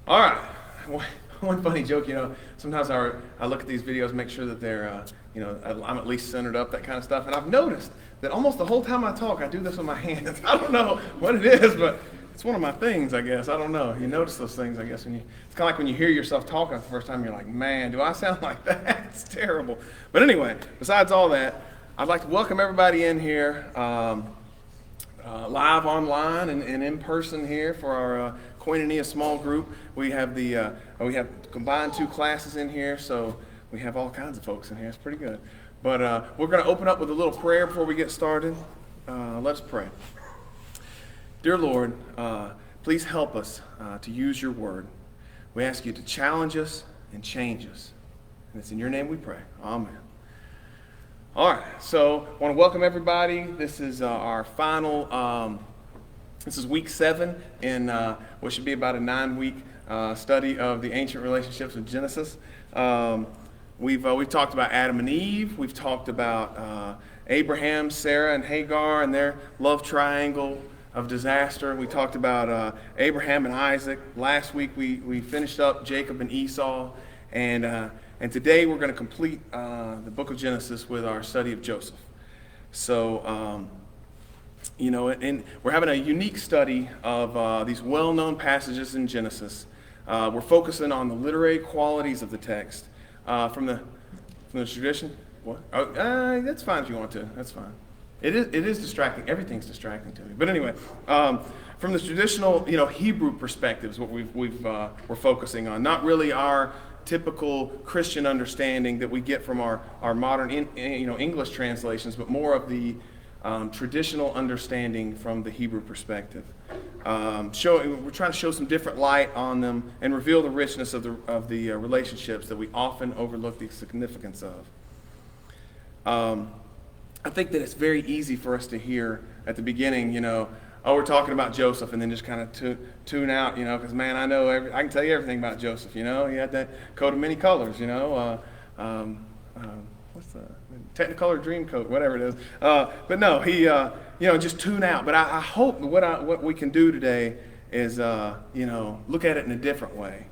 All right. One funny joke, sometimes I look at these videos, make sure that they're, I'm at least centered up, that kind of stuff. And I've noticed that almost the whole time I talk, I do this with my hands. I don't know what it is, but it's one of my things, I guess. I don't know. You notice those things, I guess. It's kind of like when you hear yourself talking for the first time, you're like, man, do I sound like that? It's terrible. But anyway, besides all that, I'd like to welcome everybody in here. Live online and in person here for our Koinonia small group. We have we have combined two classes in here, so we have all kinds of folks in here. It's pretty good. But we're going to open up with a little prayer before we get started. Let's pray. Dear Lord, please help us to use your word. We ask you to challenge us and change us. And it's in your name we pray. Amen. All right, so I want to welcome everybody. This is our final, this is week 7 in what should be about a 9-week study of the ancient relationships of Genesis. We've talked about Adam and Eve. We've talked about Abraham, Sarah, and Hagar and their love triangle of disaster. We talked about Abraham and Isaac. Last week we finished up Jacob and Esau, and today we're going to complete the book of Genesis with our study of Joseph. So, and we're having a unique study of these well-known passages in Genesis. We're focusing on the literary qualities of the text from the tradition. What? Oh, that's fine if you want to. That's fine. It is distracting. Everything's distracting to me. But anyway, from the traditional, Hebrew perspective is what we're focusing on. Not really our typical Christian understanding that we get from our modern English translations, but more of the traditional understanding from the Hebrew perspective. We're trying to show some different light on them and reveal the richness of the relationships that we often overlook the significance of. I think that it's very easy for us to hear at the beginning, we're talking about Joseph, and then just kind of tune out, because, man, I can tell you everything about Joseph, he had that coat of many colors, what's the Technicolor Dreamcoat, whatever it is. But no, he, just tune out. But I hope what we can do today is, look at it in a different way,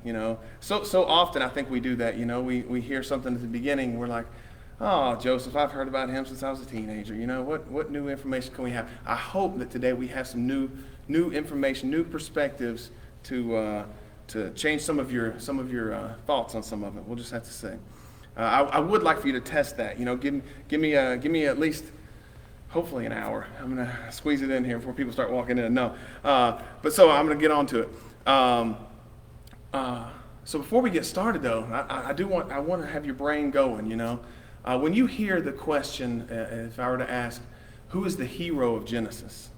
So often I think we do that, we hear something at the beginning, we're like, oh, Joseph, I've heard about him since I was a teenager. What new information can we have? I hope that today we have some new information, new perspectives to change some of your thoughts on some of it. We'll just have to see. I would like for you to test that. Give me at least, hopefully, an hour. I'm gonna squeeze it in here before people start walking in. No, but so I'm gonna get on to it. So before we get started, though, I want to have your brain going. When you hear the question, if I were to ask, who is the hero of Genesis?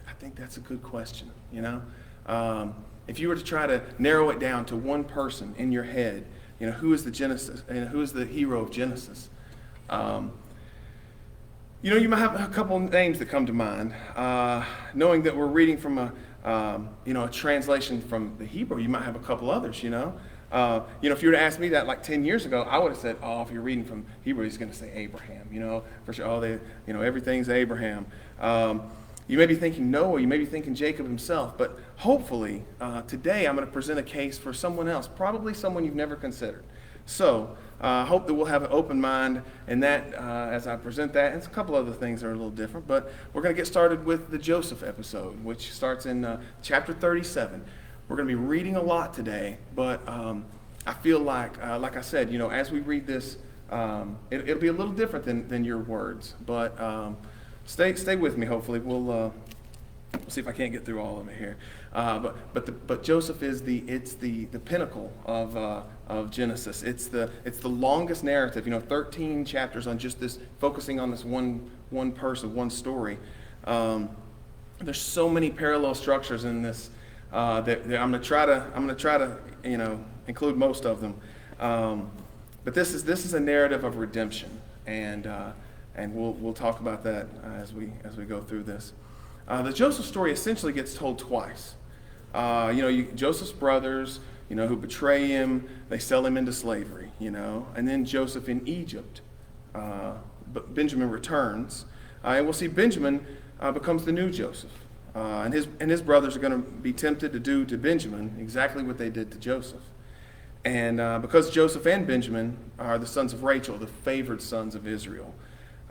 I think that's a good question, If you were to try to narrow it down to one person in your head, who is who is the hero of Genesis? You might have a couple names that come to mind. Knowing that we're reading from a translation from the Hebrew, you might have a couple others, if you were to ask me that like 10 years ago, I would have said, oh, if you're reading from Hebrew, he's going to say Abraham, for sure. Oh, everything's Abraham. You may be thinking Noah, you may be thinking Jacob himself, but hopefully today I'm going to present a case for someone else, probably someone you've never considered. So I hope that we'll have an open mind in that as I present that. And a couple other things that are a little different, but we're going to get started with the Joseph episode, which starts in chapter 37. We're going to be reading a lot today, but I feel like I said, as we read this, it'll be a little different than your words. But stay with me. Hopefully, we'll see if I can't get through all of it here. But Joseph is the pinnacle of Genesis. It's the longest narrative. 13 chapters on just this, focusing on this one person, one story. There's so many parallel structures in this. That I'm gonna try to include most of them, but this is a narrative of redemption, and we'll talk about that as we go through this. The Joseph story essentially gets told twice. Joseph's brothers, who betray him, they sell him into slavery, and then Joseph in Egypt. But Benjamin returns, and we'll see Benjamin becomes the new Joseph. And his brothers are going to be tempted to do to Benjamin exactly what they did to Joseph. And because Joseph and Benjamin are the sons of Rachel, the favored sons of Israel,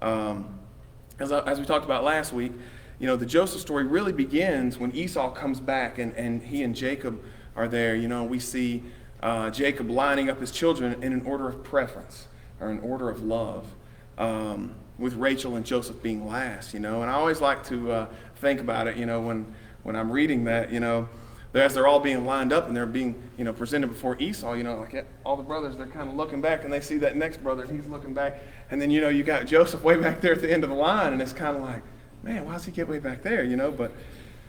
as we talked about last week, the Joseph story really begins when Esau comes back and he and Jacob are there. We see Jacob lining up his children in an order of preference or an order of love, with Rachel and Joseph being last. And I always like to think about it, when I'm reading that, as they're all being lined up and they're being, presented before Esau, like all the brothers, they're kind of looking back and they see that next brother and he's looking back. And then, you got Joseph way back there at the end of the line, and it's kind of like, man, why does he get way back there, But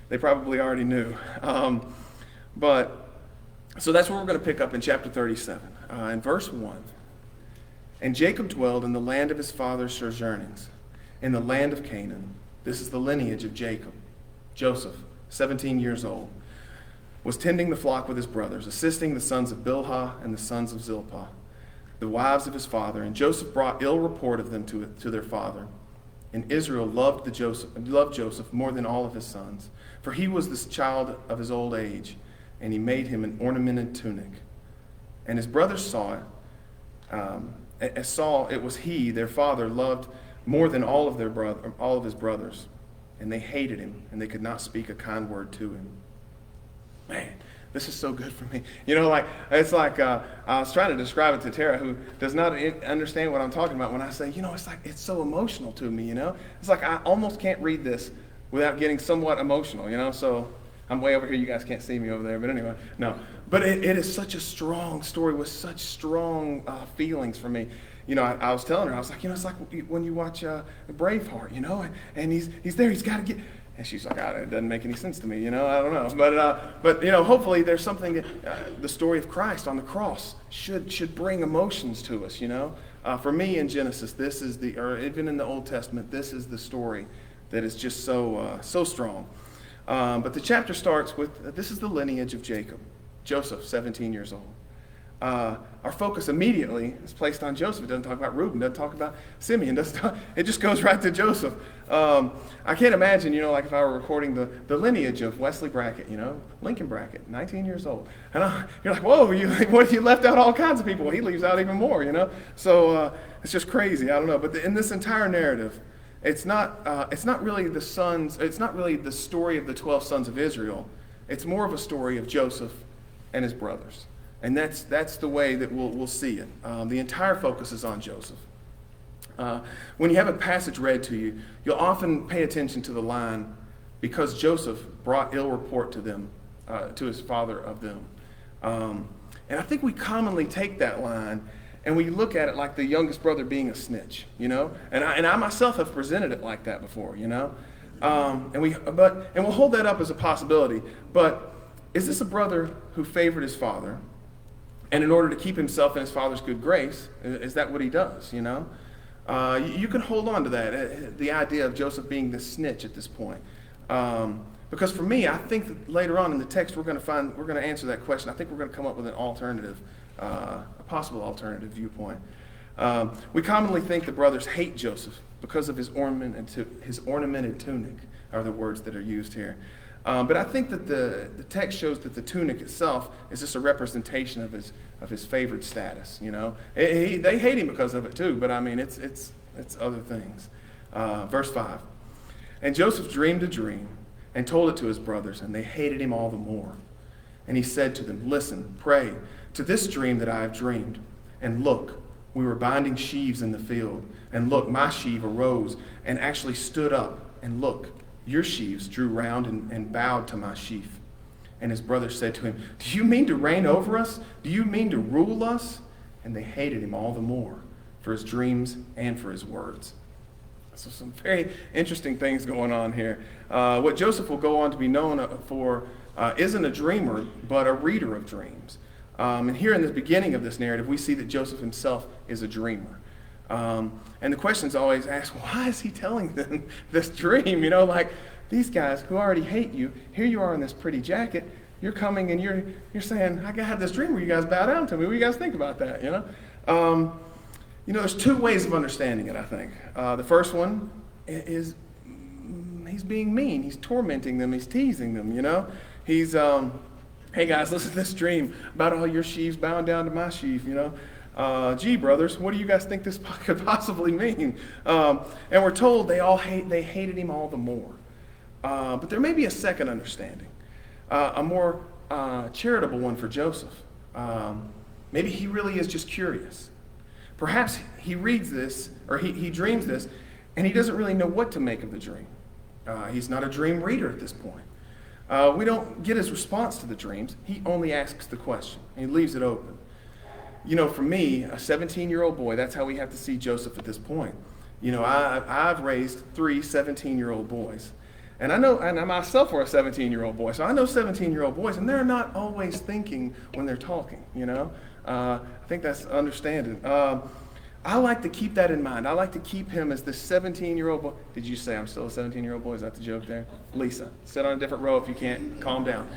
they probably already knew. So that's where we're going to pick up in chapter 37, in verse 1. And Jacob dwelled in the land of his father's sojournings, in the land of Canaan. This is the lineage of Jacob. Joseph, 17 years old, was tending the flock with his brothers, assisting the sons of Bilhah and the sons of Zilpah, the wives of his father. And Joseph brought ill report of them to their father. And Israel loved Joseph more than all of his sons, for he was the child of his old age, and he made him an ornamented tunic. And his brothers saw it, it was he, their father, loved more than all of his brothers, and they hated him, and they could not speak a kind word to him. Man, this is so good for me. It's like I was trying to describe it to Tara, who does not understand what I'm talking about when I say, it's so emotional to me, It's like I almost can't read this without getting somewhat emotional, So I'm way over here. You guys can't see me over there, but anyway, no. But it is such a strong story with such strong feelings for me. I was telling her, I was like, it's like when you watch Braveheart, and he's there, he's got to get. And she's like, it doesn't make any sense to me, I don't know. But hopefully there's something that the story of Christ on the cross should bring emotions to us, For me in Genesis, this is or even in the Old Testament, this is the story that is just so strong. But the chapter starts with, this is the lineage of Jacob, Joseph, 17 years old. Our focus immediately is placed on Joseph. It doesn't talk about Reuben, doesn't talk about Simeon. It just goes right to Joseph. I can't imagine, like if I were recording the lineage of Wesley Brackett, Lincoln Brackett, 19 years old. And you're like, whoa, you left out all kinds of people. He leaves out even more, So it's just crazy. I don't know. But in this entire narrative, it's not really the story of the 12 sons of Israel. It's more of a story of Joseph and his brothers. And that's the way that we'll see it. The entire focus is on Joseph. When you have a passage read to you, you'll often pay attention to the line, because Joseph brought ill report to them, to his father of them. And I think we commonly take that line and we look at it like the youngest brother being a snitch, And I myself have presented it like that before, And we'll hold that up as a possibility. But is this a brother who favored his father, and in order to keep himself in his father's good grace, is that what he does? You can hold on to that, the idea of Joseph being the snitch at this point. Because for me, I think that later on in the text we're going to answer that question. I think we're going to come up with an alternative, a possible alternative viewpoint. We commonly think the brothers hate Joseph because of his ornamented tunic, are the words that are used here. But I think that the text shows that the tunic itself is just a representation of his favored status. They hate him because of it too. But I mean, it's other things. Verse 5. And Joseph dreamed a dream and told it to his brothers, and they hated him all the more. And he said to them, "Listen, pray to this dream that I have dreamed. And look, we were binding sheaves in the field. And look, my sheaf arose and actually stood up. And look, your sheaves drew round and bowed to my sheaf." And his brothers said to him, "Do you mean to reign over us? Do you mean to rule us?" And they hated him all the more for his dreams and for his words. So some very interesting things going on here. What Joseph will go on to be known for isn't a dreamer, but a reader of dreams. And here in the beginning of this narrative, we see that Joseph himself is a dreamer. And the question's always asked, why is he telling them this dream? Like these guys who already hate you, here you are in this pretty jacket, you're coming and you're saying, I have this dream where you guys bow down to me. What do you guys think about that? There's two ways of understanding it, I think. The first one is he's being mean. He's tormenting them. He's teasing them, you know. He's, hey guys, listen to this dream about all your sheaves bowing down to my sheaf, you know. Gee, brothers, what do you guys think this could possibly mean? And we're told they hated him all the more. But there may be a second understanding, a more charitable one for Joseph. Maybe he really is just curious. Perhaps he reads this, or he dreams this, and he doesn't really know what to make of the dream. He's not a dream reader at this point. We don't get his response to the dreams. He only asks the question, and he leaves it open. You know, for me, a 17-year-old boy, that's how we have to see Joseph at this point. You know, I've raised 3 17-year-old boys. And I know, and I myself were a 17-year-old boy, so I know 17-year-old boys, and they're not always thinking when they're talking, you know. I think that's understanding. I like to keep that in mind. I like to keep him as this 17-year-old boy. Did you say I'm still a 17-year-old boy? Is that the joke there? Lisa, sit on a different row if you can't. Calm down.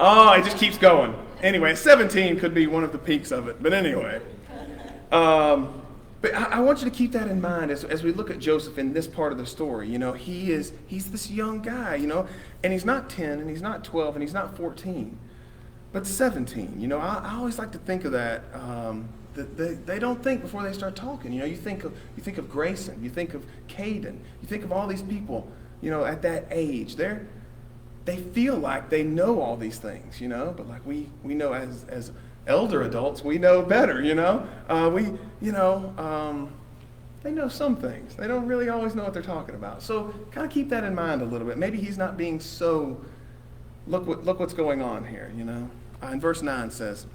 Oh, it just keeps going. Anyway, 17 could be one of the peaks of it. But anyway. But I want you to keep that in mind as we look at Joseph in this part of the story. You know, he's this young guy, you know, and he's not 10, and he's not 12, and he's not 14, but 17. You know, I always like to think of that. They don't think before they start talking. You know, you think of Grayson, you think of Caden, you think of all these people, you know, at that age. They feel like they know all these things, you know, but like we know as elder adults, we know better, you know. They know some things. They don't really always know what they're talking about. So kind of keep that in mind a little bit. Maybe he's not being so, look what's going on here, you know. In verse 9 says,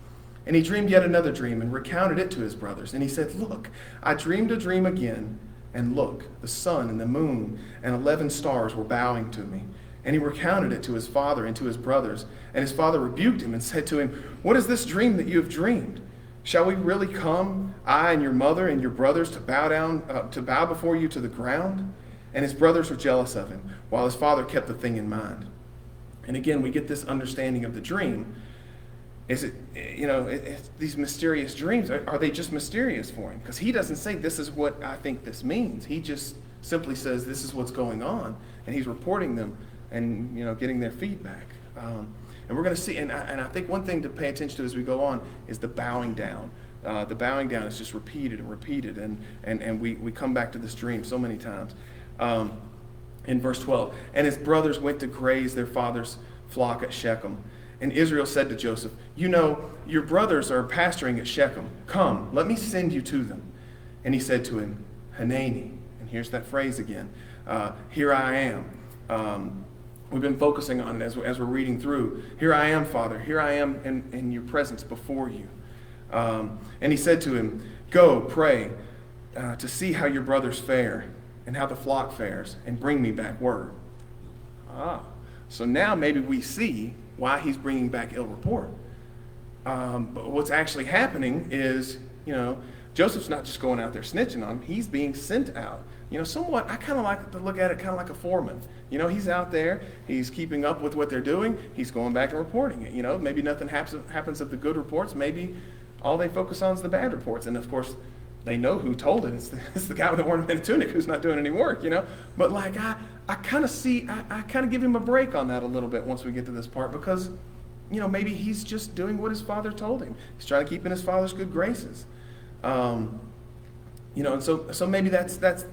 and he dreamed yet another dream and recounted it to his brothers. And he said, look, I dreamed a dream again, and look, the sun and the moon and 11 stars were bowing to me. And he recounted it to his father and to his brothers. And his father rebuked him and said to him, what is this dream that you have dreamed? Shall we really come, I and your mother and your brothers, to bow before you to the ground? And his brothers were jealous of him, while his father kept the thing in mind. And again, we get this understanding of the dream. Is it, you know, these mysterious dreams, are they just mysterious for him? Because he doesn't say, this is what I think this means. He just simply says, this is what's going on. And he's reporting them and, you know, getting their feedback. And we're going to see, and I think one thing to pay attention to as we go on is the bowing down. The bowing down is just repeated and repeated, and we come back to this dream so many times. In verse 12, and his brothers went to graze their father's flock at Shechem. And Israel said to Joseph, you know, your brothers are pasturing at Shechem. Come, let me send you to them. And he said to him, Hanani. And here's that phrase again. Here I am. We've been focusing on it as we're reading through. Here I am, Father. Here I am in your presence before you. And he said to him, go, pray to see how your brothers fare and how the flock fares, and bring me back word. So now maybe we see why he's bringing back ill report. But what's actually happening is, you know, Joseph's not just going out there snitching on him. He's being sent out. You know, somewhat, I kind of like to look at it kind of like a foreman. You know, he's out there, he's keeping up with what they're doing, he's going back and reporting it. You know, maybe nothing happens of the good reports, maybe all they focus on is the bad reports. And of course, they know who told it. It's the guy with the ornamented tunic who's not doing any work, you know. But like, I kind of give him a break on that a little bit once we get to this part, because, you know, maybe he's just doing what his father told him. He's trying to keep in his father's good graces. You know, and so maybe that's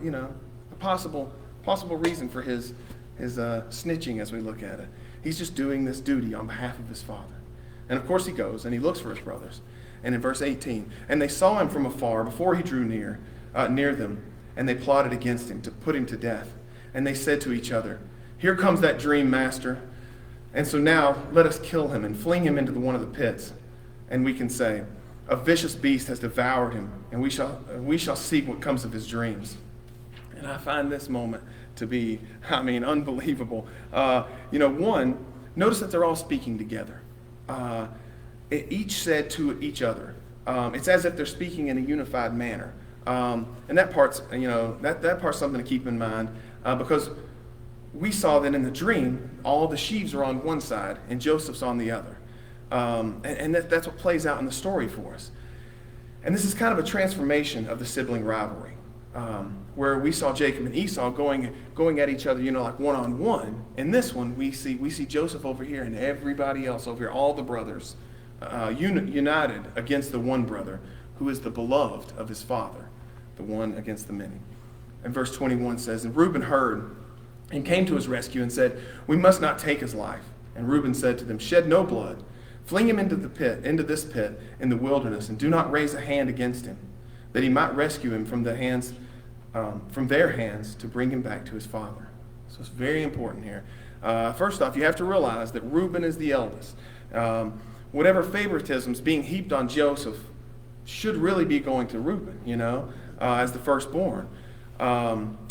you know, a possible reason for his snitching as we look at it. He's just doing this duty on behalf of his father. And of course he goes and he looks for his brothers. And in verse 18, and they saw him from afar before he drew near them, and they plotted against him to put him to death. And they said to each other, here comes that dream master. And so now let us kill him and fling him into one of the pits. And we can say, a vicious beast has devoured him, and we shall see what comes of his dreams. And I find this moment to be, unbelievable. You know, notice that they're all speaking together. Each said to each other. It's as if they're speaking in a unified manner. And that part's, you know, that part's something to keep in mind, because we saw that in the dream, all the sheaves are on one side and Joseph's on the other. And that's what plays out in the story for us. And this is kind of a transformation of the sibling rivalry. where we saw Jacob and Esau going at each other, like one-on-one. In this one, we see Joseph over here and everybody else over here, all the brothers, united against the one brother who is the beloved of his father, the one against the many. And verse 21 says, "And Reuben heard and came to his rescue and said, 'We must not take his life.' And Reuben said to them, 'Shed no blood. Fling him into this pit in the wilderness, and do not raise a hand against him, that he might rescue him from their hands to bring him back to his father.'" So it's very important here. First off, you have to realize that Reuben is the eldest. Whatever favoritism is being heaped on Joseph should really be going to Reuben, as the firstborn.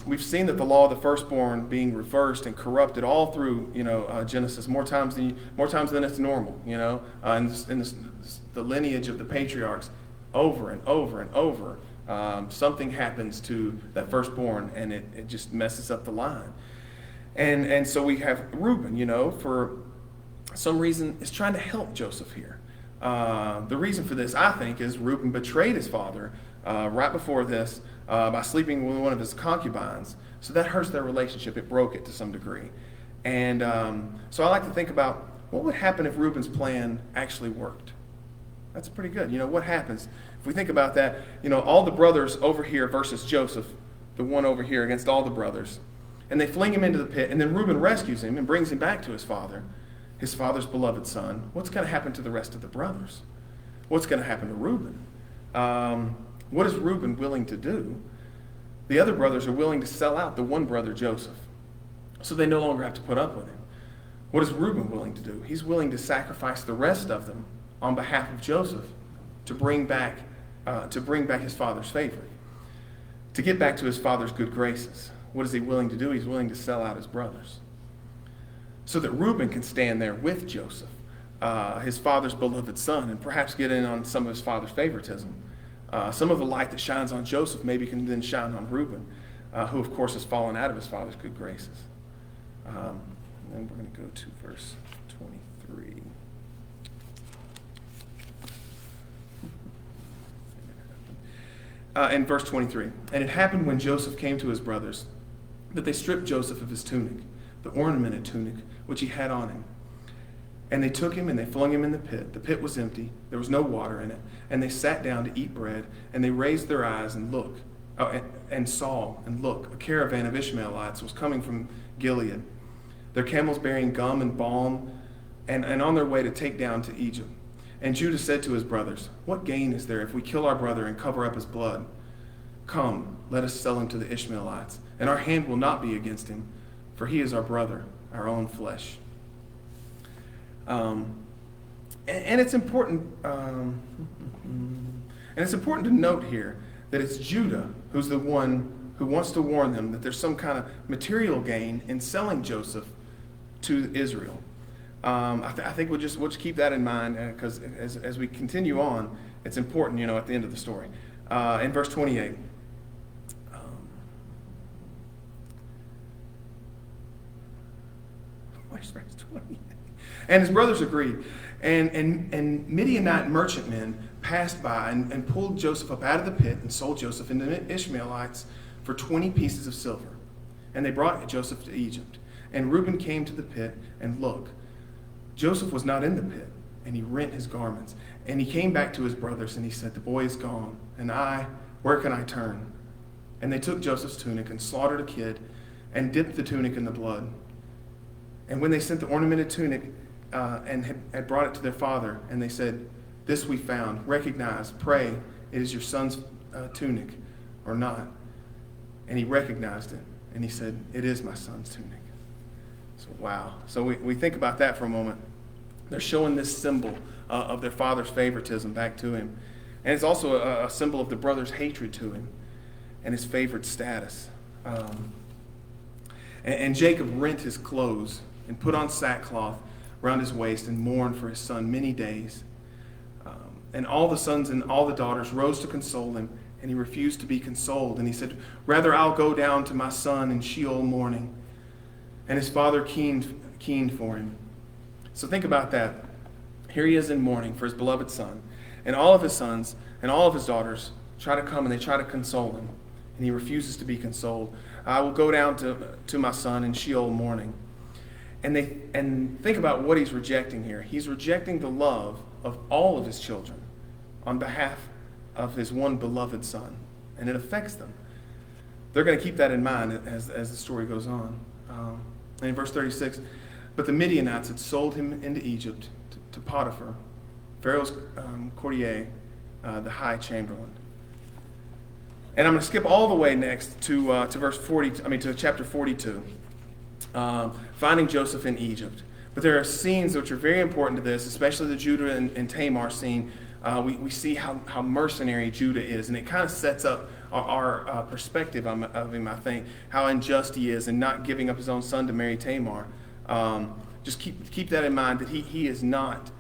We've seen that the law of the firstborn being reversed and corrupted all through, Genesis more times than it's normal, in the lineage of the patriarchs, over and over and over. Something happens to that firstborn, and it just messes up the line. And so we have Reuben, for some reason is trying to help Joseph here. The reason for this, I think, is Reuben betrayed his father right before this by sleeping with one of his concubines. So that hurts their relationship. It broke it to some degree. And so I like to think about what would happen if Reuben's plan actually worked. That's pretty good. What happens if we think about that? All the brothers over here versus Joseph, the one over here against all the brothers. And they fling him into the pit, and then Reuben rescues him and brings him back to his father's beloved son. What's going to happen to the rest of the brothers? What's going to happen to Reuben? What is Reuben willing to do? The other brothers are willing to sell out the one brother, Joseph, so they no longer have to put up with him. What is Reuben willing to do? He's willing to sacrifice the rest of them on behalf of Joseph to bring back his father's favor, to get back to his father's good graces. What is he willing to do? He's willing to sell out his brothers so that Reuben can stand there with Joseph, his father's beloved son, and perhaps get in on some of his father's favoritism. Some of the light that shines on Joseph maybe can then shine on Reuben, who of course has fallen out of his father's good graces. And we're going to go to verse 23. In verse 23, "And it happened when Joseph came to his brothers that they stripped Joseph of his tunic, the ornamented tunic which he had on him. And they took him and they flung him in the pit. The pit was empty. There was no water in it. And they sat down to eat bread. And they raised their eyes and looked, and saw, and look, a caravan of Ishmaelites was coming from Gilead, their camels bearing gum and balm, and on their way to take down to Egypt. And Judah said to his brothers, 'What gain is there if we kill our brother and cover up his blood? Come, let us sell him to the Ishmaelites, and our hand will not be against him, for he is our brother, our own flesh.'" And it's important. And it's important to note here that it's Judah who's the one who wants to warn them that there's some kind of material gain in selling Joseph to Israel. I think we'll just keep that in mind, because as we continue on, it's important, at the end of the story. In verse 28. Where's verse 28? "And his brothers agreed. And Midianite merchantmen passed by and pulled Joseph up out of the pit and sold Joseph into the Ishmaelites for 20 pieces of silver. And they brought Joseph to Egypt. And Reuben came to the pit, and look, Joseph was not in the pit, and he rent his garments. And he came back to his brothers, and he said, 'The boy is gone, and where can I turn?' And they took Joseph's tunic and slaughtered a kid and dipped the tunic in the blood. And when they sent the ornamented tunic and had brought it to their father, and they said, 'This we found. Recognize, pray, it is your son's tunic or not.' And he recognized it, and he said, 'It is my son's tunic.'" So wow. So we think about that for a moment. They're showing this symbol of their father's favoritism back to him. And it's also a symbol of the brother's hatred to him and his favored status. And Jacob rent his clothes and put on sackcloth around his waist and mourned for his son many days. And all the sons and all the daughters rose to console him, and he refused to be consoled. And he said, "Rather I'll go down to my son in Sheol mourning." And his father keened for him. So think about that. Here he is in mourning for his beloved son. And all of his sons and all of his daughters try to come and they try to console him. And and he refuses to be consoled. I will go down to my son in Sheol mourning. And think about what he's rejecting here. He's rejecting the love of all of his children on behalf of his one beloved son. And it affects them. They're going to keep that in mind as the story goes on. And in verse 36, but the Midianites had sold him into Egypt to Potiphar, Pharaoh's courtier, the high chamberlain. And I'm going to skip all the way next to to chapter 42, finding Joseph in Egypt. But there are scenes which are very important to this, especially the Judah and Tamar scene. We see how mercenary Judah is, and it kind of sets up our perspective of him, I think, how unjust he is in not giving up his own son to marry Tamar. Just keep that in mind, that he is not,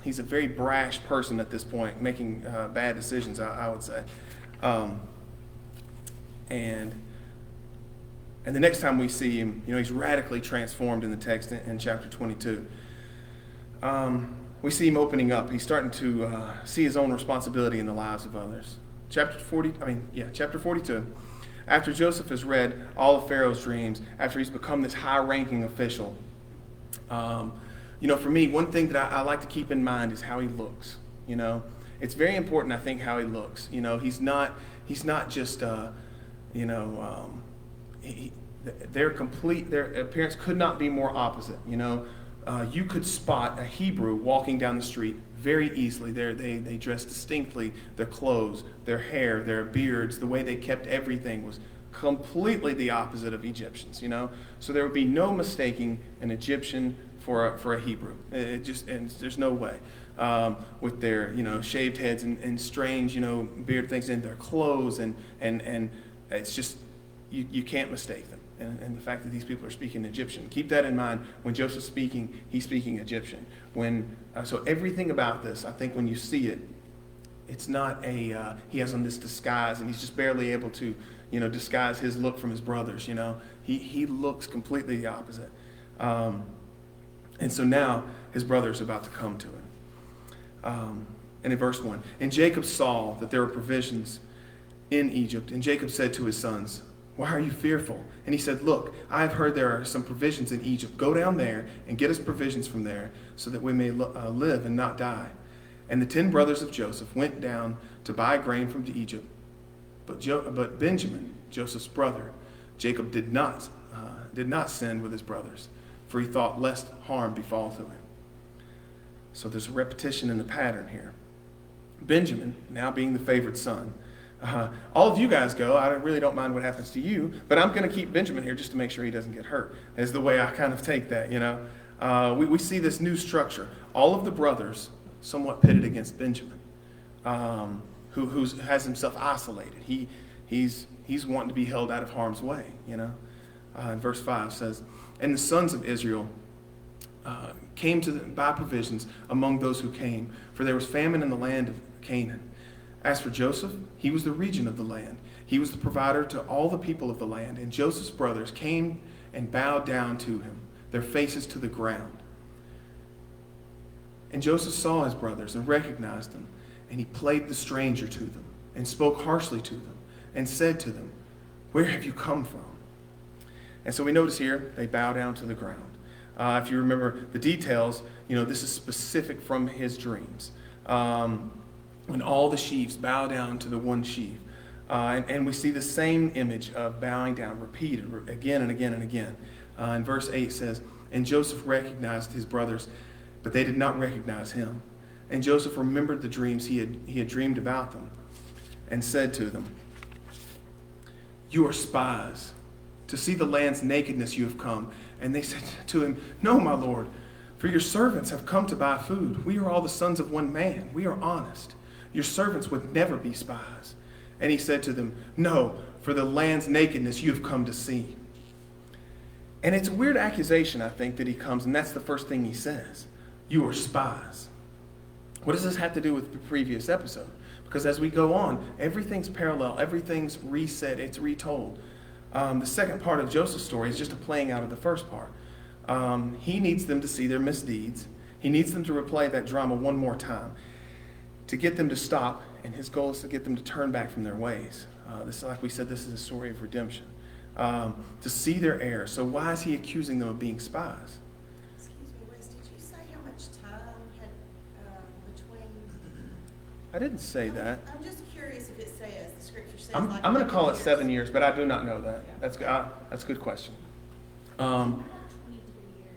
he's a very brash person at this point, making bad decisions, I would say. And the next time we see him, he's radically transformed in the text in chapter 22. We see him opening up. He's starting to see his own responsibility in the lives of others. Chapter 42. After Joseph has read all of Pharaoh's dreams, after he's become this high-ranking official, for me, one thing that I like to keep in mind is how he looks. It's very important, I think, how he looks. He's not just, their appearance could not be more opposite. You could spot a Hebrew walking down the street very easily. They dress distinctly. Their clothes, their hair, their beards, the way they kept everything was completely the opposite of Egyptians. So there would be no mistaking an Egyptian for a Hebrew. And there's no way. With their shaved heads and strange beard things in their clothes, and it's just you can't mistake them. And the fact that these people are speaking Egyptian, keep that in mind. When Joseph's speaking, he's speaking Egyptian. So everything about this, I think, when you see it, it's not he has on this disguise and he's just barely able to disguise his look from his brothers. He looks completely the opposite. And so now his brother's about to come to him. And in verse 1, and Jacob saw that there were provisions in Egypt, and Jacob said to his sons, why are you fearful? And he said, look, I have heard there are some provisions in Egypt. Go down there and get us provisions from there so that we may live and not die. And the 10 brothers of Joseph went down to buy grain from Egypt. But Benjamin, Joseph's brother, Jacob did not send with his brothers, for he thought lest harm befall to him. So there's a repetition in the pattern here. Benjamin, now being the favored son, all of you guys go. I really don't mind what happens to you, but I'm going to keep Benjamin here just to make sure he doesn't get hurt, is the way I kind of take that, We see this new structure. All of the brothers somewhat pitted against Benjamin, who has himself isolated. He's wanting to be held out of harm's way, And verse 5 says, and the sons of Israel came to buy provisions among those who came, for there was famine in the land of Canaan. As for Joseph, he was the regent of the land. He was the provider to all the people of the land. And Joseph's brothers came and bowed down to him, their faces to the ground. And Joseph saw his brothers and recognized them, and he played the stranger to them and spoke harshly to them and said to them, where have you come from? And so we notice here, they bow down to the ground. If you remember the details, this is specific from his dreams. When all the sheaves bow down to the one sheaf. And we see the same image of bowing down repeated again and again and again. And verse 8 says, and Joseph recognized his brothers, but they did not recognize him. And Joseph remembered the dreams he had dreamed about them and said to them, you are spies. To see the land's nakedness you have come. And they said to him, no, my lord, for your servants have come to buy food. We are all the sons of one man. We are honest. Your servants would never be spies. And he said to them, no, for the land's nakedness you have come to see. And it's a weird accusation, I think, that he comes, and that's the first thing he says. You are spies. What does this have to do with the previous episode? Because as we go on, everything's parallel, everything's reset, it's retold. The second part of Joseph's story is just a playing out of the first part. He needs them to see their misdeeds. He needs them to replay that drama one more time to get them to stop, and his goal is to get them to turn back from their ways. This, like we said, this is a story of redemption. To see their error. So why is he accusing them of being spies? Excuse me, Wes, did you say how much time had between? I didn't say that. I'm just curious if it says, the scripture says. I'm going to call it 7 years, but I do not know that. That's a good question.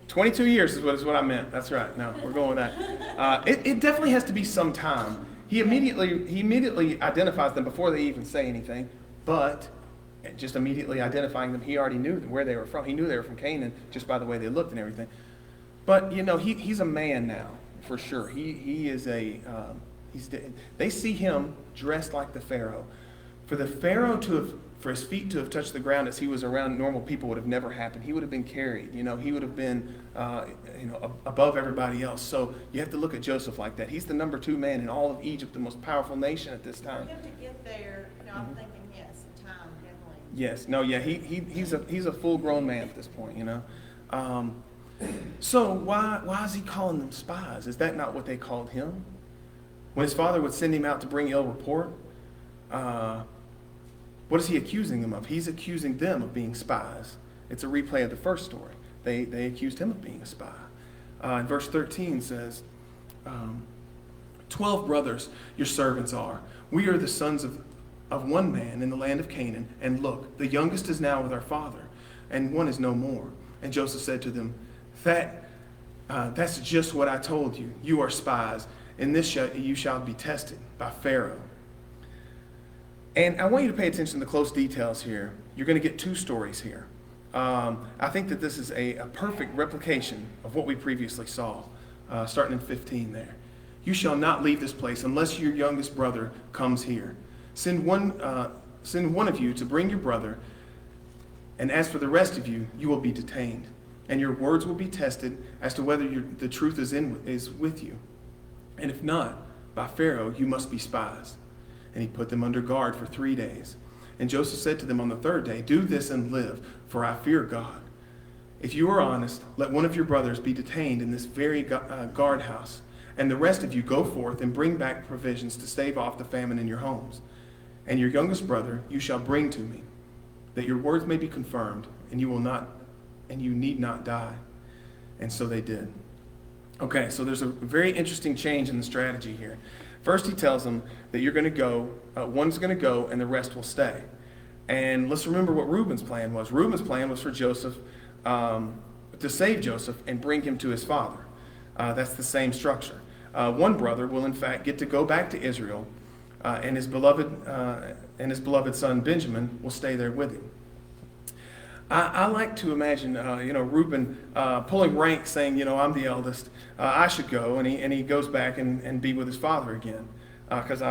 22 years is what I meant. That's right. No, we're going with that. It definitely has to be some time. He immediately identifies them before they even say anything, but just immediately identifying them, he already knew where they were from. He knew they were from Canaan just by the way they looked and everything. But he's a man now for sure. He is they see him dressed like the Pharaoh. For the Pharaoh for his feet to have touched the ground as he was around normal people would have never happened. He would have been carried. He would have been above everybody else. So you have to look at Joseph like that. He's the number 2 man in all of Egypt, the most powerful nation at this time. For him to get there, I'm thinking, yes, the time, definitely. Yes. No, yeah, he's a full-grown man at this point, So why is he calling them spies? Is that not what they called him? When his father would send him out to bring ill report, what is he accusing them of? He's accusing them of being spies. It's a replay of the first story. They accused him of being a spy. And verse 13 says, 12 brothers your servants are. We are the sons of one man in the land of Canaan. And look, the youngest is now with our father, and one is no more. And Joseph said to them, that's just what I told you. You are spies. In this you shall be tested by Pharaoh. And I want you to pay attention to the close details here. You're going to get 2 stories here. I think that this is a perfect replication of what we previously saw, starting in 15 there. You shall not leave this place unless your youngest brother comes here. Send one of you to bring your brother, and as for the rest of you, you will be detained, and your words will be tested as to whether the truth is with you. And if not, by Pharaoh you must be spies. And he put them under guard for 3 days. And Joseph said to them on the 3rd day, do this and live, for I fear God. If you are honest, let one of your brothers be detained in this very guard house, and the rest of you go forth and bring back provisions to stave off the famine in your homes. And your youngest brother you shall bring to me, that your words may be confirmed, and you need not die. And so they did. Okay, so there's a very interesting change in the strategy here. First, he tells them that you're going to go, one's going to go, and the rest will stay. And let's remember what Reuben's plan was. Reuben's plan was for Joseph, to save Joseph and bring him to his father. That's the same structure. One brother will, in fact, get to go back to Israel, and his beloved son Benjamin will stay there with him. I like to imagine, Reuben pulling rank, saying, I'm the eldest, I should go, and he goes back and be with his father again. Because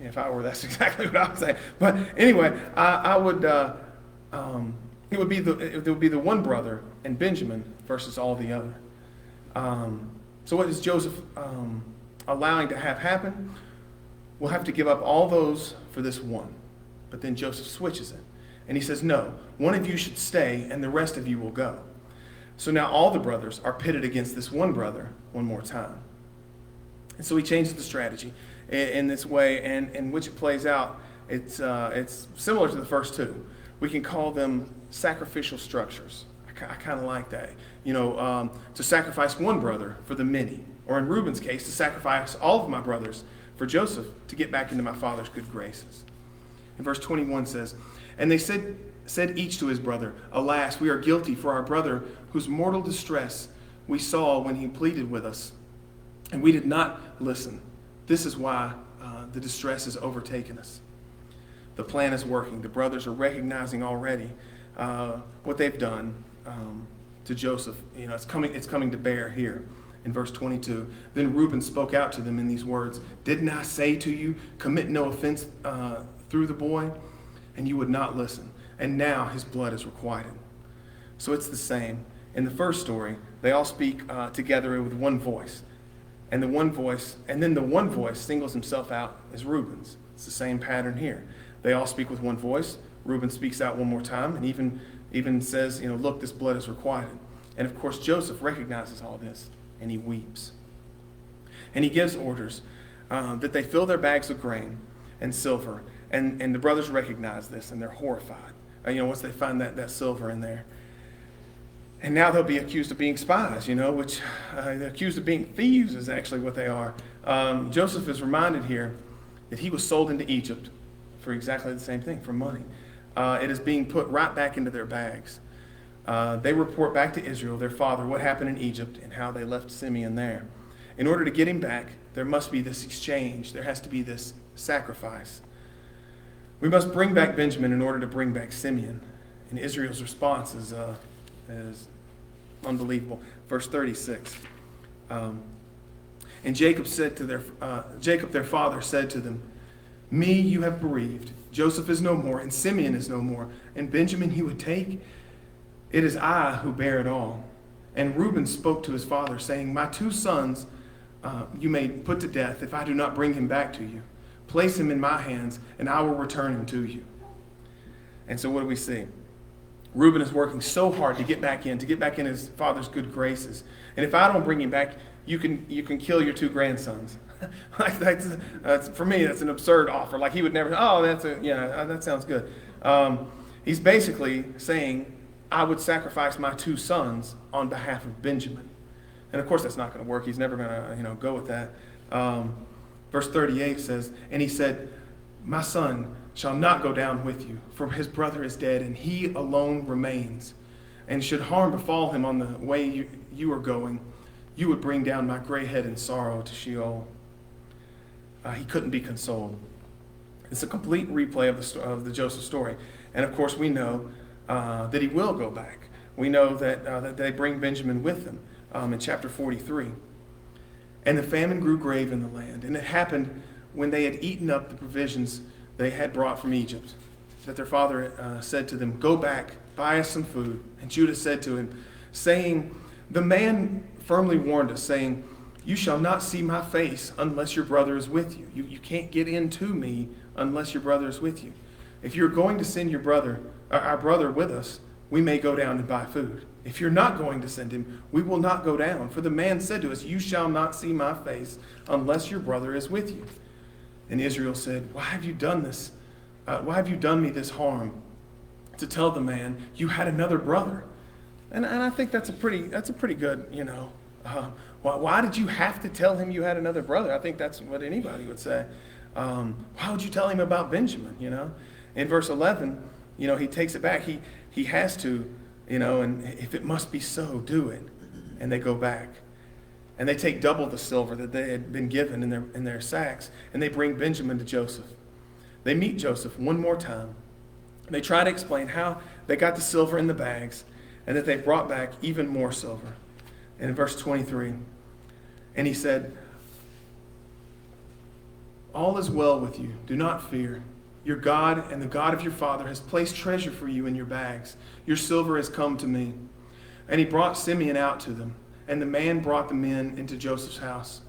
if I were, that's exactly what I would say. But anyway, I would. It would be the one brother and Benjamin versus all the other. So what is Joseph allowing to have happen? We'll have to give up all those for this one. But then Joseph switches it. And he says, no, one of you should stay and the rest of you will go. So now all the brothers are pitted against this one brother one more time. And so he changes the strategy in this way, and in which it plays out, it's similar to the first 2. We can call them sacrificial structures. I kind of like that. To sacrifice one brother for the many. Or in Reuben's case, to sacrifice all of my brothers for Joseph to get back into my father's good graces. And verse 21 says, and they said each to his brother, alas, we are guilty for our brother whose mortal distress we saw when he pleaded with us, and we did not listen. This is why the distress has overtaken us. The plan is working. The brothers are recognizing already what they've done to Joseph. It's coming to bear here in verse 22. Then Reuben spoke out to them in these words, didn't I say to you, commit no offense through the boy? And you would not listen. And now his blood is requited. So it's the same. In the first story, they all speak together with one voice. And then the one voice singles himself out as Reuben's. It's the same pattern here. They all speak with one voice. Reuben speaks out one more time and even says, look, this blood is requited. And of course, Joseph recognizes all this and he weeps. And he gives orders that they fill their bags with grain and silver And the brothers recognize this, and they're horrified, once they find that silver in there. And now they'll be accused of being spies, which they're accused of being thieves is actually what they are. Joseph is reminded here that he was sold into Egypt for exactly the same thing, for money. It is being put right back into their bags. They report back to Israel, their father, what happened in Egypt and how they left Simeon there. In order to get him back, there must be this exchange. There has to be this sacrifice. We must bring back Benjamin in order to bring back Simeon. And Israel's response is unbelievable. Verse 36. And Jacob their father said to them, "Me you have bereaved. Joseph is no more, and Simeon is no more, and Benjamin you would take. It is I who bear it all." And Reuben spoke to his father, saying, "My 2 sons you may put to death if I do not bring him back to you. Place him in my hands, and I will return him to you." And so what do we see? Reuben is working so hard to get back in his father's good graces. And if I don't bring him back, you can kill your 2 grandsons. For me, that's an absurd offer. Like he would never, that sounds good. He's basically saying, I would sacrifice my 2 sons on behalf of Benjamin. And of course that's not going to work. He's never going to go with that. Verse 38 says, and he said, "My son shall not go down with you, for his brother is dead, and he alone remains. And should harm befall him on the way you are going, you would bring down my gray head in sorrow to Sheol." He couldn't be consoled. It's a complete replay of the Joseph story. And of course we know that he will go back. We know that they bring Benjamin with them in chapter 43. And the famine grew grave in the land. And it happened when they had eaten up the provisions they had brought from Egypt, that their father said to them, "Go back, buy us some food." And Judah said to him, saying, "The man firmly warned us, saying, 'You shall not see my face unless your brother is with you.' You can't get into me unless your brother is with you. If you're going to send our brother with us, we may go down and buy food. If you're not going to send him, we will not go down. For the man said to us, 'You shall not see my face unless your brother is with you.' And Israel said, 'Why have you done this? Why have you done me this harm? To tell the man you had another brother.'" And I think that's a pretty good, why did you have to tell him you had another brother? I think that's what anybody would say. Why would you tell him about Benjamin? In verse 11, he takes it back. He has to, and if it must be so, do it. And they go back. And they take double the silver that they had been given in their sacks, and they bring Benjamin to Joseph. They meet Joseph one more time. They try to explain how they got the silver in the bags, and that they brought back even more silver. And in verse 23, and he said, "All is well with you. Do not fear. Your God and the God of your father has placed treasure for you in your bags. Your silver has come to me." And he brought Simeon out to them. And the man brought the men into Joseph's house.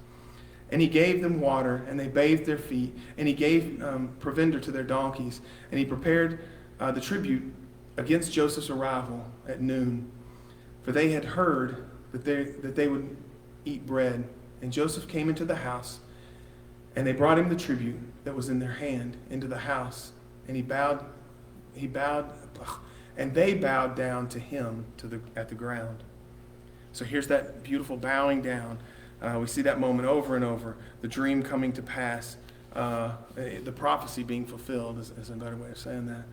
And he gave them water, and they bathed their feet. And he gave provender to their donkeys. And he prepared the tribute against Joseph's arrival at noon. For they had heard that they would eat bread. And Joseph came into the house, and they brought him the tribute that was in their hand into the house. And and they bowed down to him at the ground. So here's that beautiful bowing down. We see that moment over and over. The dream coming to pass. The prophecy being fulfilled is a better way of saying that.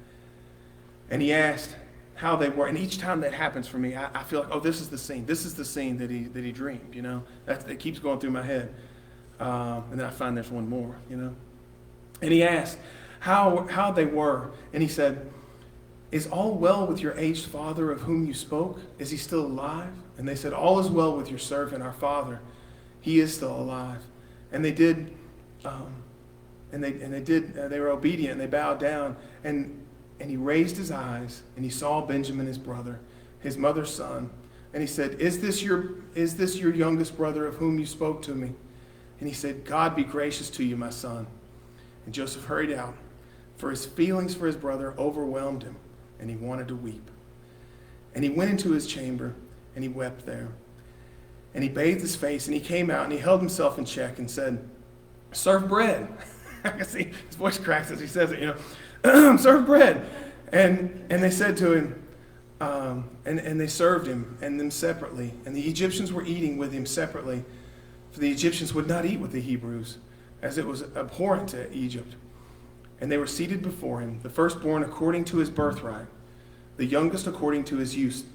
And he asked how they were. And each time that happens for me, I feel like, oh, this is the scene. This is the scene that he dreamed, It keeps going through my head. And then I find there's one more, And he asked how they were. And he said, "Is all well with your aged father of whom you spoke? Is he still alive?" And they said, "All is well with your servant, our father. He is still alive." And they did, they were obedient, and they bowed down. And he raised his eyes, and he saw Benjamin, his brother, his mother's son. And he said, Is this your youngest brother of whom you spoke to me?" And he said, "God be gracious to you, my son." And Joseph hurried out, for his feelings for his brother overwhelmed him, and he wanted to weep. And he went into his chamber, and he wept there. And he bathed his face, and he came out, and he held himself in check and said, "Serve bread." I can see his voice cracks as he says it, serve bread. And they said to him, and they served him and them separately. And the Egyptians were eating with him separately, for the Egyptians would not eat with the Hebrews, as it was abhorrent to Egypt. And they were seated before him, the firstborn according to his birthright, the youngest according to his youth.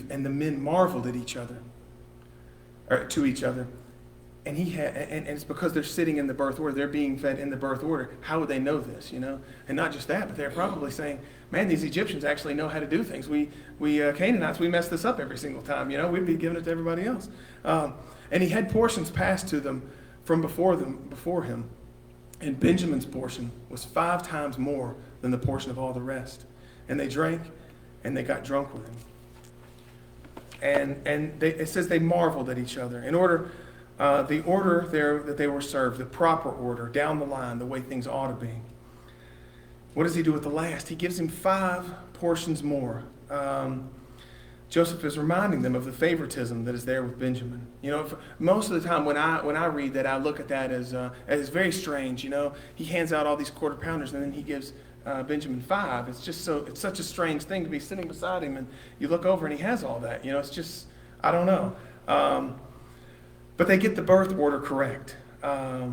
And the men marveled at each other, or to each other. And and it's because they're sitting in the birth order, they're being fed in the birth order. How would they know this, And not just that, but they're probably saying, man, these Egyptians actually know how to do things. We Canaanites, we mess this up every single time, We'd be giving it to everybody else. And he had portions passed to them from before him. And Benjamin's portion was 5 times more than the portion of all the rest. And they drank, and they got drunk with him. And it says they marveled at each other. The order there that they were served, the proper order, down the line, the way things ought to be. What does he do with the last? He gives him 5 portions more. Joseph is reminding them of the favoritism that is there with Benjamin. Most of the time when I read that, I look at that as very strange. He hands out all these quarter pounders and then he gives Benjamin 5. It's such a strange thing to be sitting beside him and you look over and he has all that. It's just, I don't know. But they get the birth order correct. But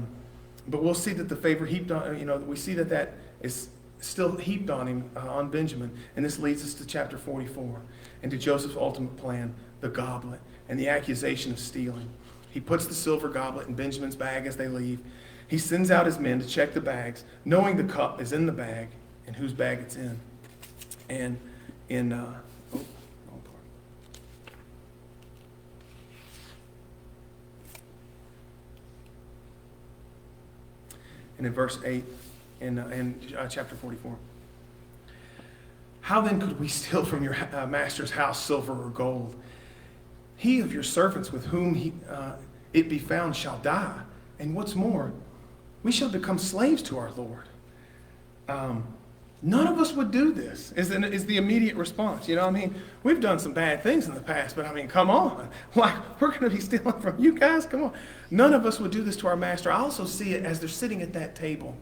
we'll see that the favor heaped on, we see that is still heaped on him, on Benjamin. And this leads us to chapter 44 and to Joseph's ultimate plan, the goblet and the accusation of stealing. He puts the silver goblet in Benjamin's bag as they leave. He sends out his men to check the bags, knowing the cup is in the bag and whose bag it's in. And in verse 8 in chapter 44. How then could we steal from your master's house silver or gold? He of your servants with whom it be found shall die. And what's more, we shall become slaves to our Lord. None of us would do this, is the immediate response. We've done some bad things in the past, but come on. Like, we're going to be stealing from you guys? Come on. None of us would do this to our master. I also see it as they're sitting at that table.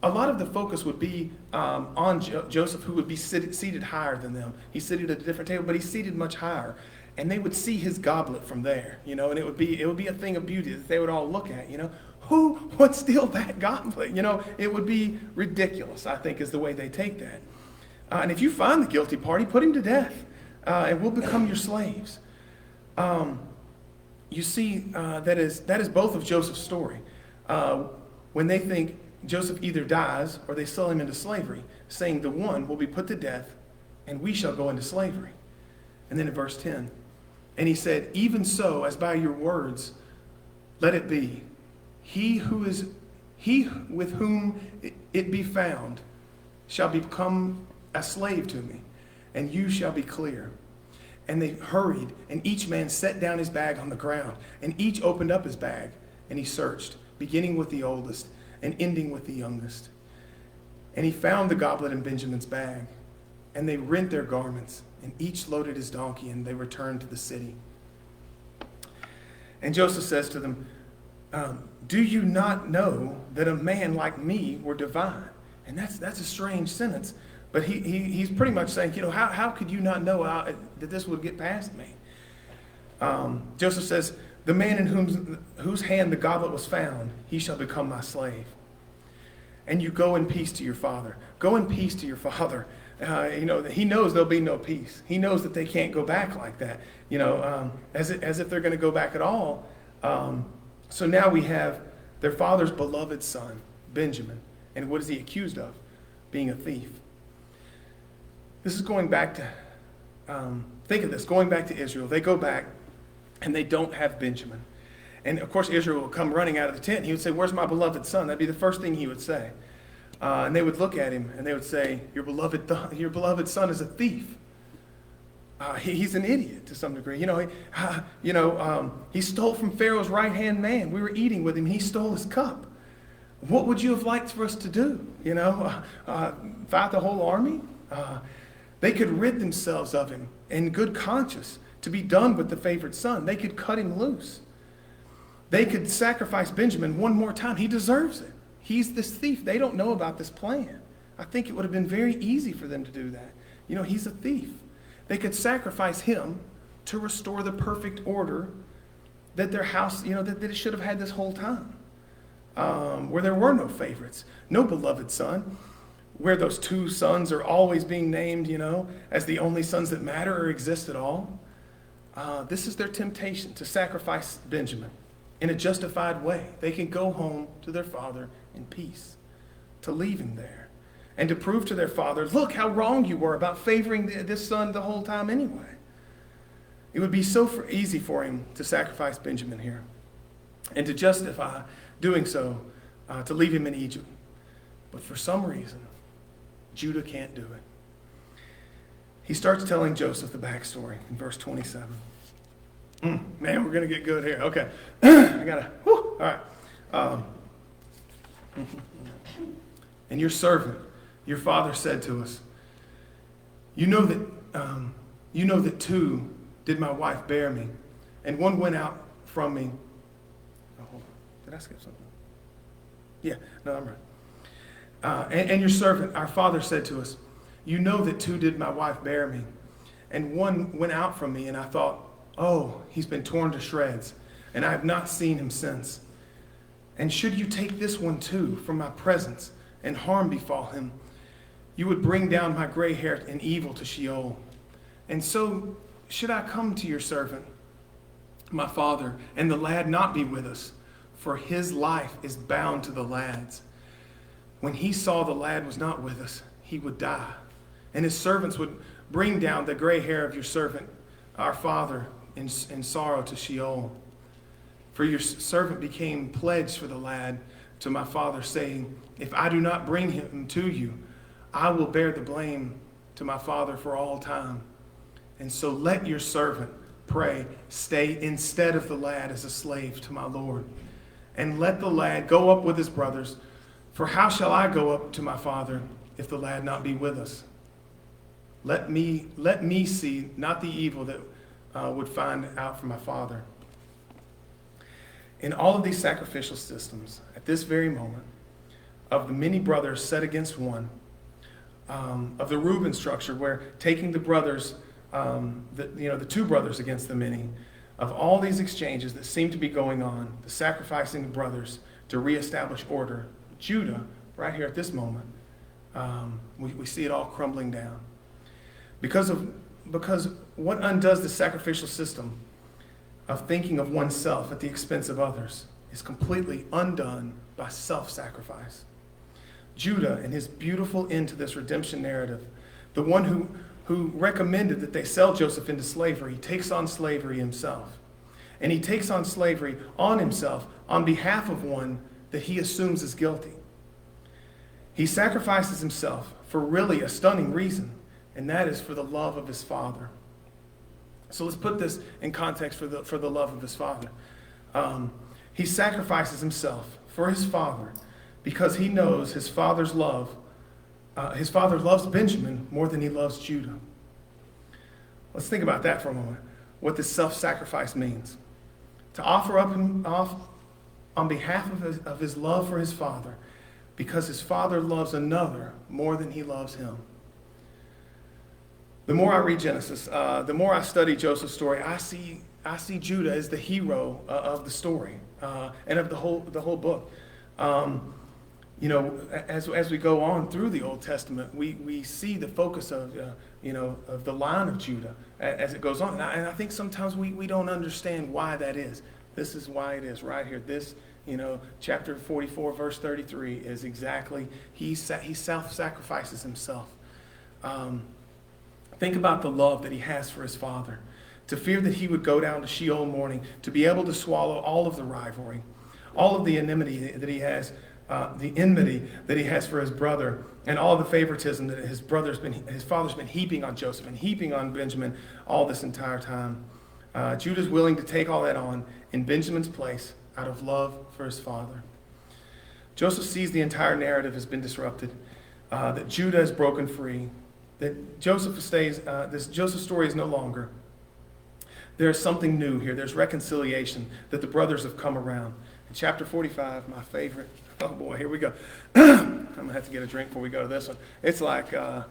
A lot of the focus would be on Joseph, who would be seated higher than them. He's seated at a different table, but he's seated much higher. And they would see his goblet from there, and it would be a thing of beauty that they would all look at, Who would steal that goblet? It would be ridiculous, I think, is the way they take that. And if you find the guilty party, put him to death, and we'll become your slaves. You see, that is both of Joseph's story. When they think Joseph either dies or they sell him into slavery, saying the one will be put to death and we shall go into slavery. And then in verse 10, and he said, even so, as by your words, let it be. He with whom it be found shall become a slave to me, and you shall be clear. And they hurried, and each man set down his bag on the ground, and each opened up his bag, and he searched, beginning with the oldest and ending with the youngest. And he found the goblet in Benjamin's bag, and they rent their garments, and each loaded his donkey, and they returned to the city. And Joseph says to them, do you not know that a man like me were divine? And that's a strange sentence, but he's pretty much saying, how could you not know that this would get past me? Joseph says, the man in whose hand the goblet was found, he shall become my slave. And you go in peace to your father. Go in peace to your father. He knows there'll be no peace. He knows that they can't go back like that, as if they're going to go back at all. So now we have their father's beloved son, Benjamin. And what is he accused of? Being a thief. This is going back to, think of this, going back to Israel. They go back and they don't have Benjamin. And of course, Israel will come running out of the tent. He would say, where's my beloved son? That'd be the first thing he would say. And they would look at him and they would say, your beloved son is a thief. He's an idiot to some degree. He stole from Pharaoh's right-hand man. We were eating with him. He stole his cup. What would you have liked for us to do? Fight the whole army? They could rid themselves of him in good conscience to be done with the favored son. They could cut him loose. They could sacrifice Benjamin one more time. He deserves it. He's this thief. They don't know about this plan. I think it would have been very easy for them to do that. He's a thief. They could sacrifice him to restore the perfect order that their house, that it should have had this whole time. Where there were no favorites, no beloved son, where those two sons are always being named, as the only sons that matter or exist at all. This is their temptation, to sacrifice Benjamin in a justified way. They can go home to their father in peace, to leave him there, and to prove to their father, look how wrong you were about favoring this son the whole time anyway. It would be so easy for him to sacrifice Benjamin here and to justify doing so, to leave him in Egypt. But for some reason, Judah can't do it. He starts telling Joseph the backstory in verse 27. Man, we're going to get good here. Okay. All right. And your servant, your father said to us, you know that two did my wife bear me, and one went out from me. Oh, hold on. Did I skip something? Yeah, no, I'm right. And your servant, our father, said to us, you know that two did my wife bear me, and one went out from me, and I thought, oh, he's been torn to shreds, and I have not seen him since. And should you take this one too from my presence, and harm befall him, you would bring down my gray hair in evil to Sheol. And so should I come to your servant, my father, and the lad not be with us, for his life is bound to the lad's. When he saw the lad was not with us, he would die. And his servants would bring down the gray hair of your servant, our father, in sorrow to Sheol. For your servant became pledge for the lad to my father, saying, if I do not bring him to you, I will bear the blame to my father for all time. And so let your servant, pray, stay instead of the lad as a slave to my Lord. And let the lad go up with his brothers. For how shall I go up to my father if the lad not be with us? Let me see not the evil that would find out from my father. In all of these sacrificial systems, at this very moment, of the many brothers set against one, of the Reuben structure, where taking the brothers, the two brothers against the many, of all these exchanges that seem to be going on, the sacrificing the brothers to reestablish order, Judah, right here at this moment, we see it all crumbling down. Because what undoes the sacrificial system of thinking of oneself at the expense of others is completely undone by self-sacrifice. Judah, in his beautiful end to this redemption narrative, the one who recommended that they sell Joseph into slavery, takes on slavery himself. And he takes on slavery on himself on behalf of one that he assumes is guilty. He sacrifices himself for really a stunning reason, and that is for the love of his father. So let's put this in context for the love of his father. He sacrifices himself for his father because he knows his father's love. His father loves Benjamin more than he loves Judah. Let's think about that for a moment, what this self-sacrifice means. To offer up on behalf of his love for his father because his father loves another more than he loves him. The more I read Genesis, the more I study Joseph's story, I see Judah as the hero of the story and of the whole book. As we go on through the Old Testament, we see the focus of the line of Judah as it goes on, and I think sometimes we don't understand why that is. This is why it is right here. This, chapter 44, verse 33 is exactly he self-sacrifices himself. Think about the love that he has for his father, to fear that he would go down to Sheol mourning, to be able to swallow all of the rivalry, all of the enmity that he has, the enmity that he has for his brother, and all the favoritism that his father's been heaping on Joseph and heaping on Benjamin all this entire time. Judah's willing to take all that on in Benjamin's place out of love for his father. Joseph sees the entire narrative has been disrupted, that Judah is broken free, that Joseph's story is no longer. There's something new here. There's reconciliation, that the brothers have come around. In chapter 45, my favorite Oh boy, here we go. I'm gonna have to get a drink before we go to this one. It's like, I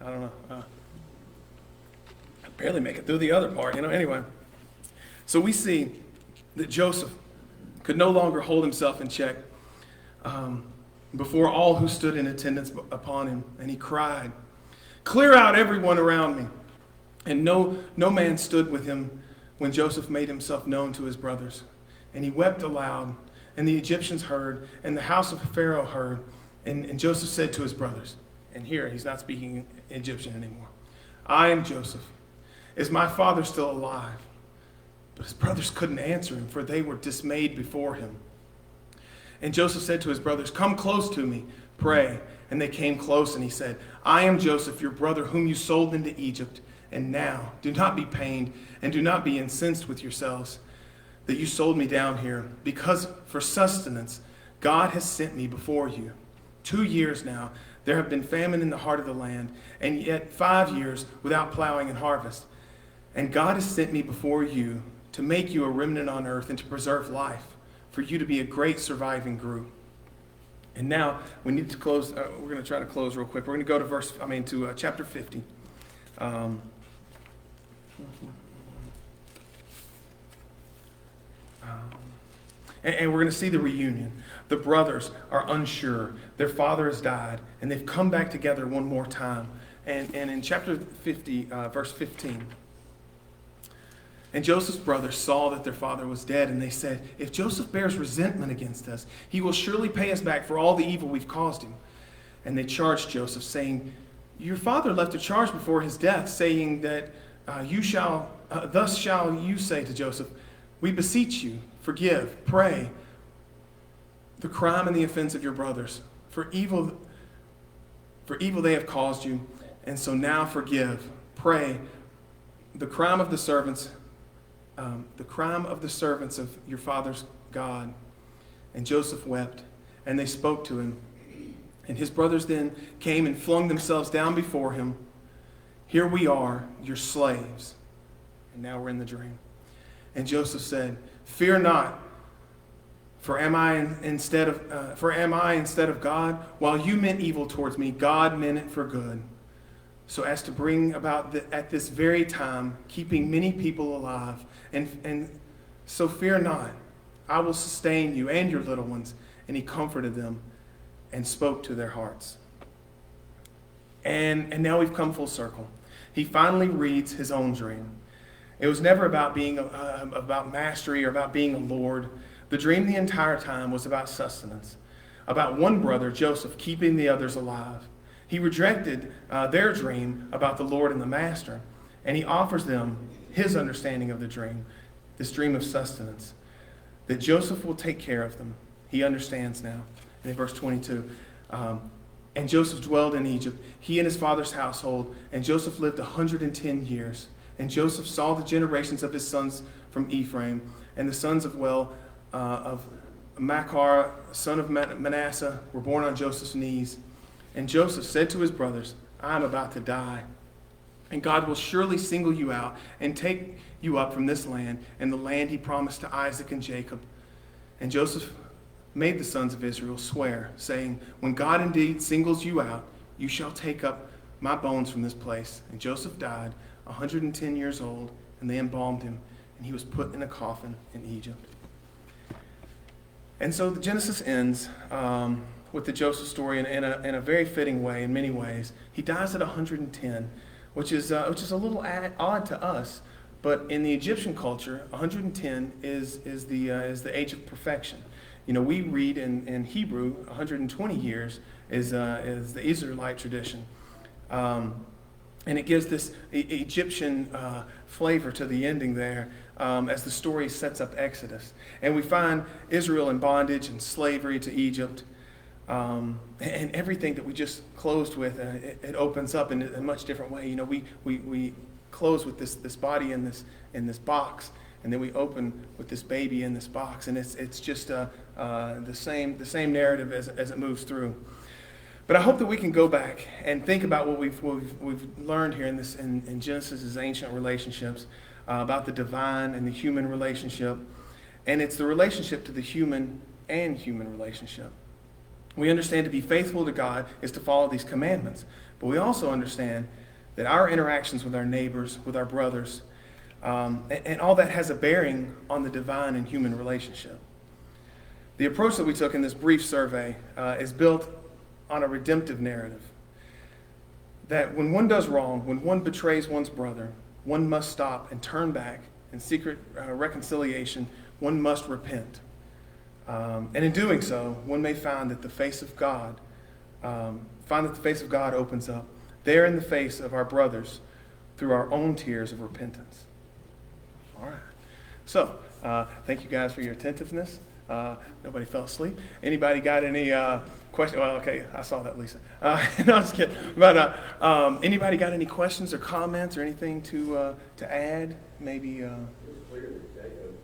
don't know. I barely make it through the other part, Anyway, so we see that Joseph could no longer hold himself in check before all who stood in attendance upon him, and he cried, "Clear out everyone around me." And no man stood with him when Joseph made himself known to his brothers. And he wept aloud, and the Egyptians heard, and the house of Pharaoh heard. And Joseph said to his brothers, and here he's not speaking Egyptian anymore, "I am Joseph. Is my father still alive?" But his brothers couldn't answer him, for they were dismayed before him. And Joseph said to his brothers, "Come close to me, pray." And they came close, and he said, "I am Joseph, your brother, whom you sold into Egypt. And now do not be pained, and do not be incensed with yourselves that you sold me down here, because for sustenance God has sent me before you. 2 years now there have been famine in the heart of the land, and yet 5 years without plowing and harvest. And God has sent me before you to make you a remnant on earth and to preserve life, for you to be a great surviving group." And now we need to close. We're going to try to close real quick. We're going to go to chapter 50. And we're going to see the reunion. The brothers are unsure. Their father has died, and they've come back together one more time. And in chapter 50, verse 15, "And Joseph's brothers saw that their father was dead, and they said, 'If Joseph bears resentment against us, he will surely pay us back for all the evil we've caused him.' And they charged Joseph, saying, 'Your father left a charge before his death, saying that thus shall you say to Joseph, we beseech you, forgive, pray, the crime and the offense of your brothers. For evil they have caused you, and so now forgive, pray, the crime of the servants of your father's God.' And Joseph wept, and they spoke to him. And his brothers then came and flung themselves down before him. 'Here we are, your slaves.'" And now we're in the dream. And Joseph said, "Fear not, for am I instead of God? While you meant evil towards me, God meant it for good, so as to bring about at this very time, keeping many people alive. And so fear not, I will sustain you and your little ones." And he comforted them and spoke to their hearts. And now we've come full circle. He finally reads his own dream. It was never about being about mastery or about being a lord. The dream the entire time was about sustenance, about one brother, Joseph, keeping the others alive. He rejected their dream about the Lord and the master, and he offers them his understanding of the dream, this dream of sustenance, that Joseph will take care of them. He understands now. And in verse 22, "And Joseph dwelled in Egypt, he and his father's household, and Joseph lived 110 years. And Joseph saw the generations of his sons from Ephraim, and the sons of Machir, son of Manasseh, were born on Joseph's knees. And Joseph said to his brothers, 'I am about to die, and God will surely single you out and take you up from this land and the land he promised to Isaac and Jacob.' And Joseph made the sons of Israel swear, saying, 'When God indeed singles you out, you shall take up my bones from this place.' And Joseph died 110 years old, and they embalmed him, and he was put in a coffin in Egypt." And so the Genesis ends with the Joseph story in a very fitting way in many ways. He dies at 110, which is a little odd to us, but in the Egyptian culture, 110 is the age of perfection. We read in Hebrew 120 years is the Israelite tradition. And it gives this Egyptian flavor to the ending there as the story sets up Exodus. And we find Israel in bondage and slavery to Egypt. And everything that we just closed with, it opens up in a much different way. We close with this body in this box, and then we open with this baby in this box. And it's just the same narrative as it moves through. But I hope that we can go back and think about what we've learned here in Genesis' ancient relationships about the divine and the human relationship. And it's the relationship to the human and human relationship. We understand to be faithful to God is to follow these commandments, but we also understand that our interactions with our neighbors, with our brothers, and all that has a bearing on the divine and human relationship. The approach that we took in this brief survey is built on a redemptive narrative. That when one does wrong, when one betrays one's brother, one must stop and turn back in secret reconciliation. One must repent. And in doing so, one may find that the face of God, opens up there in the face of our brothers through our own tears of repentance. All right. So, thank you guys for your attentiveness. Nobody fell asleep. Anybody got any questions? Well, okay, I saw that, Lisa. No, I'm just kidding. But anybody got any questions or comments or anything to add? Maybe. It was clear that Jacob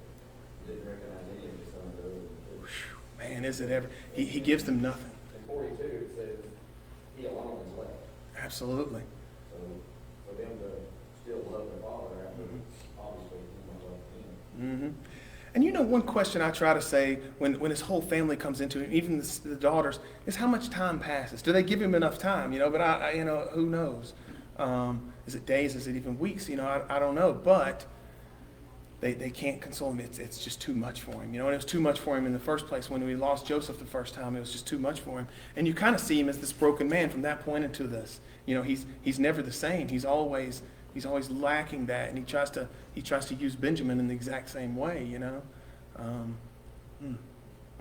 didn't recognize any of his sons other than two. Man, is it ever? He gives them nothing. In 42, it says he alone is left. Absolutely. So for them to still love their father after obviously he won't love him. Mm-hmm. And one question I try to say when his whole family comes into it, even the daughters, is how much time passes? Do they give him enough time? But I who knows? Is it days? Is it even weeks? I don't know. But they can't console him. It's just too much for him. And it was too much for him in the first place. When we lost Joseph the first time, it was just too much for him. And you kind of see him as this broken man from that point into this. He's never the same. He's always lacking that, and he tries to use Benjamin in the exact same way.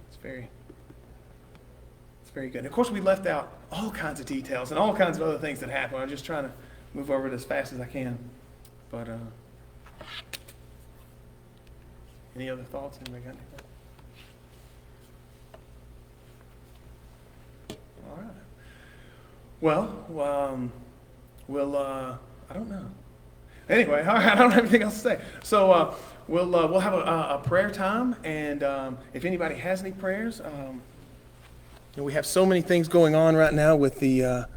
It's very good. And of course, we left out all kinds of details and all kinds of other things that happen. I'm just trying to move over it as fast as I can. But any other thoughts? Anybody got anything? All right. Well, we'll. I don't know. Anyway, all right. I don't have anything else to say. So we'll have a prayer time, and if anybody has any prayers, we have so many things going on right now with the